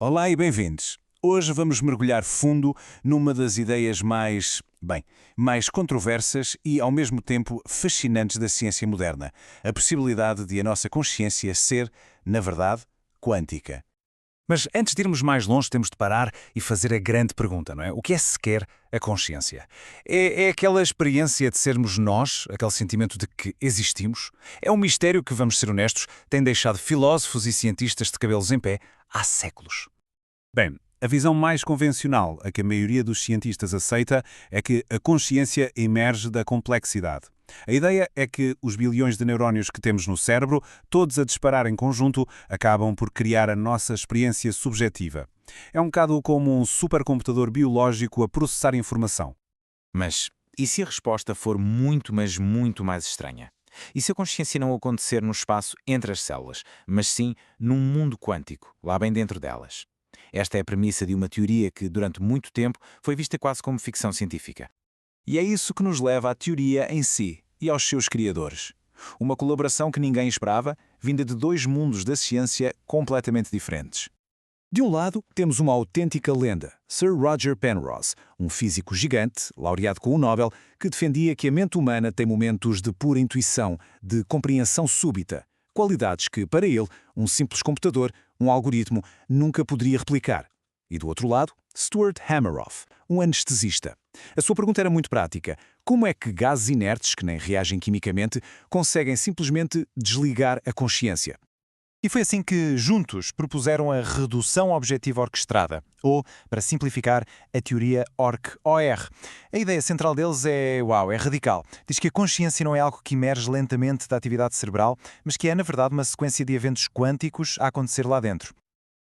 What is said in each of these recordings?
Olá e bem-vindos. Hoje vamos mergulhar fundo numa das ideias mais controversas e, ao mesmo tempo, fascinantes da ciência moderna, a possibilidade de a nossa consciência ser, na verdade, quântica. Mas antes de irmos mais longe, temos de parar e fazer a grande pergunta, não é? O que é sequer a consciência? É aquela experiência de sermos nós, aquele sentimento de que existimos? É um mistério que, vamos ser honestos, tem deixado filósofos e cientistas de cabelos em pé há séculos. Bem, a visão mais convencional, a que a maioria dos cientistas aceita, é que a consciência emerge da complexidade. A ideia é que os bilhões de neurónios que temos no cérebro, todos a disparar em conjunto, acabam por criar a nossa experiência subjetiva. É um bocado como um supercomputador biológico a processar informação. Mas e se a resposta for muito, mas muito mais estranha? E se a consciência não acontecer no espaço entre as células, mas sim num mundo quântico, lá bem dentro delas? Esta é a premissa de uma teoria que, durante muito tempo, foi vista quase como ficção científica. E é isso que nos leva à teoria em si e aos seus criadores. Uma colaboração que ninguém esperava, vinda de dois mundos da ciência completamente diferentes. De um lado, temos uma autêntica lenda, Sir Roger Penrose, um físico gigante, laureado com o Nobel, que defendia que a mente humana tem momentos de pura intuição, de compreensão súbita, qualidades que, para ele, um simples computador, um algoritmo, nunca poderia replicar. E do outro lado, Stuart Hameroff, um anestesista. A sua pergunta era muito prática. Como é que gases inertes, que nem reagem quimicamente, conseguem simplesmente desligar a consciência? E foi assim que, juntos, propuseram a redução objetiva orquestrada, ou, para simplificar, a teoria ORC-OR. A ideia central deles é radical. Diz que a consciência não é algo que emerge lentamente da atividade cerebral, mas que é, na verdade, uma sequência de eventos quânticos a acontecer lá dentro.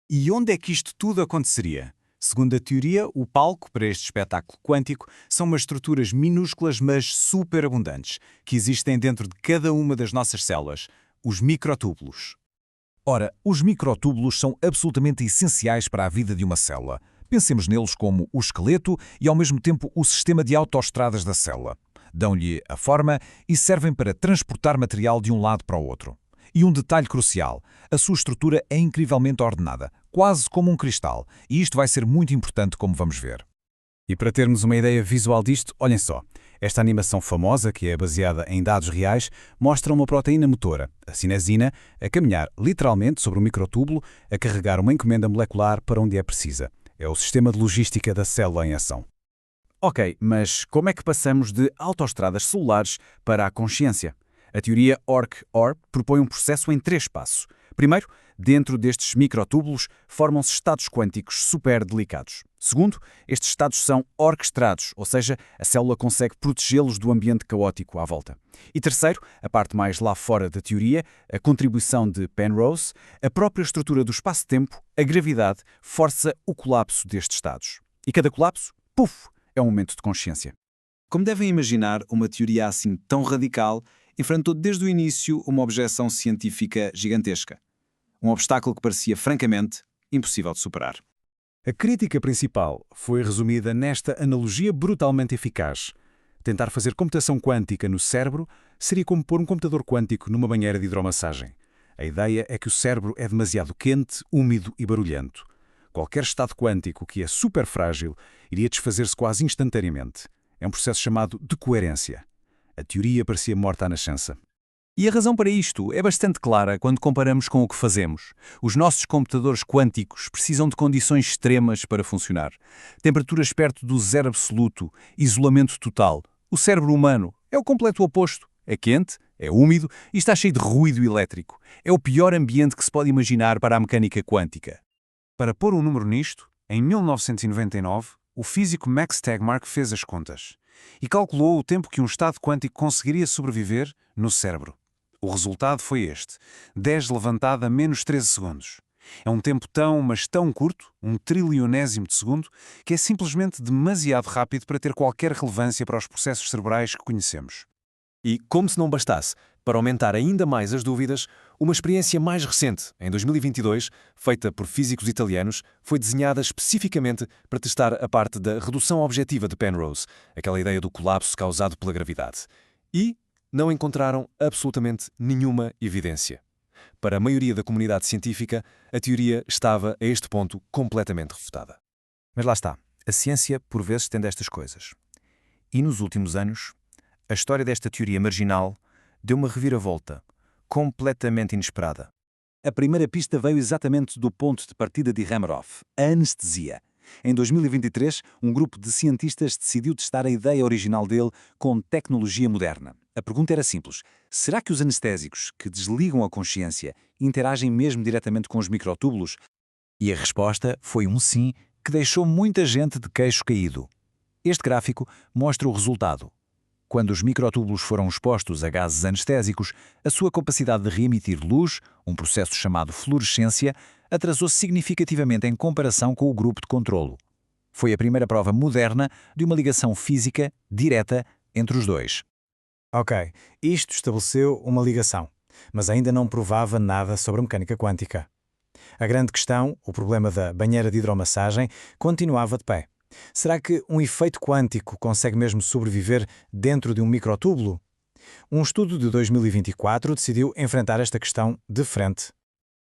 E onde é que isto tudo aconteceria? Segundo a teoria, o palco para este espetáculo quântico são umas estruturas minúsculas, mas superabundantes, que existem dentro de cada uma das nossas células, os microtúbulos. Ora, os microtúbulos são absolutamente essenciais para a vida de uma célula. Pensemos neles como o esqueleto e, ao mesmo tempo, o sistema de autoestradas da célula. Dão-lhe a forma e servem para transportar material de um lado para o outro. E um detalhe crucial, a sua estrutura é incrivelmente ordenada, quase como um cristal, e isto vai ser muito importante, como vamos ver. E para termos uma ideia visual disto, olhem só. Esta animação famosa, que é baseada em dados reais, mostra uma proteína motora, a cinesina, a caminhar literalmente sobre um microtúbulo, a carregar uma encomenda molecular para onde é precisa. É o sistema de logística da célula em ação. Ok, mas como é que passamos de autoestradas celulares para a consciência? A teoria ORC-OR propõe um processo em 3 passos. Primeiro, dentro destes microtúbulos formam-se estados quânticos super delicados. Segundo, estes estados são orquestrados, ou seja, a célula consegue protegê-los do ambiente caótico à volta. E terceiro, a parte mais lá fora da teoria, a contribuição de Penrose, a própria estrutura do espaço-tempo, a gravidade, força o colapso destes estados. E cada colapso, puf, é um momento de consciência. Como devem imaginar, uma teoria assim tão radical enfrentou desde o início uma objeção científica gigantesca. Um obstáculo que parecia, francamente, impossível de superar. A crítica principal foi resumida nesta analogia brutalmente eficaz. Tentar fazer computação quântica no cérebro seria como pôr um computador quântico numa banheira de hidromassagem. A ideia é que o cérebro é demasiado quente, úmido e barulhento. Qualquer estado quântico que é super frágil iria desfazer-se quase instantaneamente. É um processo chamado de coerência. A teoria parecia morta à nascença. E a razão para isto é bastante clara quando comparamos com o que fazemos. Os nossos computadores quânticos precisam de condições extremas para funcionar. Temperaturas perto do zero absoluto, isolamento total. O cérebro humano é o completo oposto. É quente, é úmido e está cheio de ruído elétrico. É o pior ambiente que se pode imaginar para a mecânica quântica. Para pôr um número nisto, em 1999, o físico Max Tegmark fez as contas e calculou o tempo que um estado quântico conseguiria sobreviver no cérebro. O resultado foi este: 10 levantado a menos 13 segundos. É um tempo tão, mas tão curto, 1 trilionésimo de segundo, que é simplesmente demasiado rápido para ter qualquer relevância para os processos cerebrais que conhecemos. E, como se não bastasse, para aumentar ainda mais as dúvidas, uma experiência mais recente, em 2022, feita por físicos italianos, foi desenhada especificamente para testar a parte da redução objetiva de Penrose, aquela ideia do colapso causado pela gravidade. E não encontraram absolutamente nenhuma evidência. para a maioria da comunidade científica, a teoria estava, a este ponto, completamente refutada. Mas lá está, a ciência por vezes tem destas coisas. E nos últimos anos, a história desta teoria marginal deu uma reviravolta, completamente inesperada. A primeira pista veio exatamente do ponto de partida de Hameroff, a anestesia. Em 2023, um grupo de cientistas decidiu testar a ideia original dele com tecnologia moderna. A pergunta era simples: será que os anestésicos, que desligam a consciência, interagem mesmo diretamente com os microtúbulos? E a resposta foi um sim, que deixou muita gente de queixo caído. Este gráfico mostra o resultado. Quando os microtúbulos foram expostos a gases anestésicos, a sua capacidade de reemitir luz, um processo chamado fluorescência, atrasou-se significativamente em comparação com o grupo de controlo. Foi a primeira prova moderna de uma ligação física direta entre os dois. Ok, isto estabeleceu uma ligação, mas ainda não provava nada sobre a mecânica quântica. A grande questão, o problema da banheira de hidromassagem, continuava de pé. Será que um efeito quântico consegue mesmo sobreviver dentro de um microtúbulo? Um estudo de 2024 decidiu enfrentar esta questão de frente.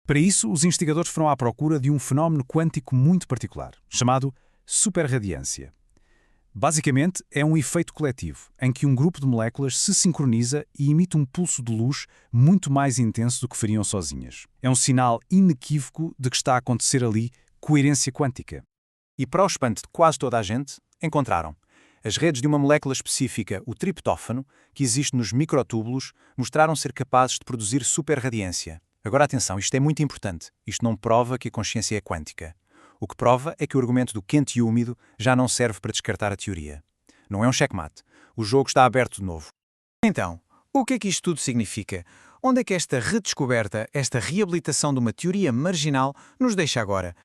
Para isso, os investigadores foram à procura de um fenómeno quântico muito particular, chamado superradiância. Basicamente, é um efeito coletivo, em que um grupo de moléculas se sincroniza e emite um pulso de luz muito mais intenso do que fariam sozinhas. É um sinal inequívoco de que está a acontecer ali coerência quântica. E para o espanto de quase toda a gente, encontraram. As redes de uma molécula específica, o triptófano, que existe nos microtúbulos, mostraram ser capazes de produzir superradiância. Agora atenção, isto é muito importante. Isto não prova que a consciência é quântica. O que prova é que o argumento do quente e úmido já não serve para descartar a teoria. Não é um checkmate. O jogo está aberto de novo. Então, o que é que isto tudo significa? Onde é que esta redescoberta, esta reabilitação de uma teoria marginal nos deixa agora?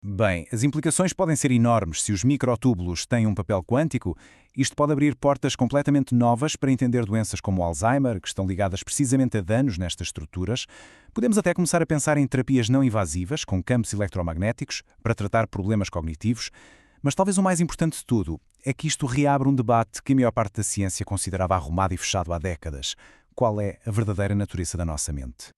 Bem, as implicações podem ser enormes. Se os microtúbulos têm um papel quântico, isto pode abrir portas completamente novas para entender doenças como o Alzheimer, que estão ligadas precisamente a danos nestas estruturas. Podemos até começar a pensar em terapias não invasivas, com campos eletromagnéticos, para tratar problemas cognitivos. Mas talvez o mais importante de tudo é que isto reabre um debate que a maior parte da ciência considerava arrumado e fechado há décadas. Qual é a verdadeira natureza da nossa mente?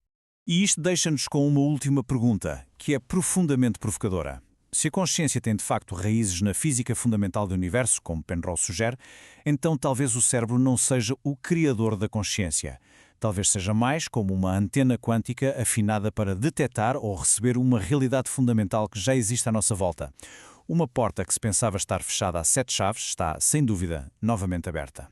E isto deixa-nos com uma última pergunta, que é profundamente provocadora. Se a consciência tem de facto raízes na física fundamental do universo, como Penrose sugere, então talvez o cérebro não seja o criador da consciência. Talvez seja mais como uma antena quântica afinada para detectar ou receber uma realidade fundamental que já existe à nossa volta. Uma porta que se pensava estar fechada a 7 chaves está, sem dúvida, novamente aberta.